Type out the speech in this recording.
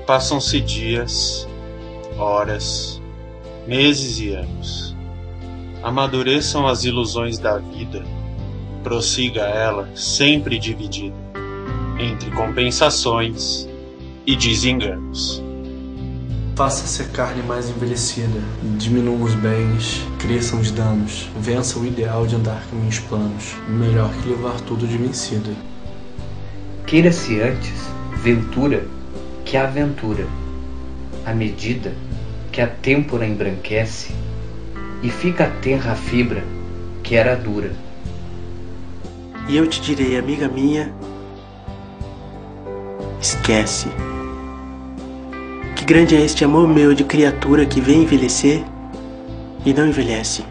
Passam-se dias, horas, meses e anos. Amadureçam as ilusões da vida, prossiga ela sempre dividida entre compensações e desenganos. Faça-se a carne mais envelhecida, diminuam os bens, cresçam os danos, vença o ideal de andar caminhos planos, melhor que levar tudo de vencida. Queira-se antes ventura que aventura, à medida que a têmpora embranquece e fica tenra a fibra que era dura. E eu te direi, amiga minha, esquece. Que grande é este amor meu de criatura que vem envelhecer e não envelhece.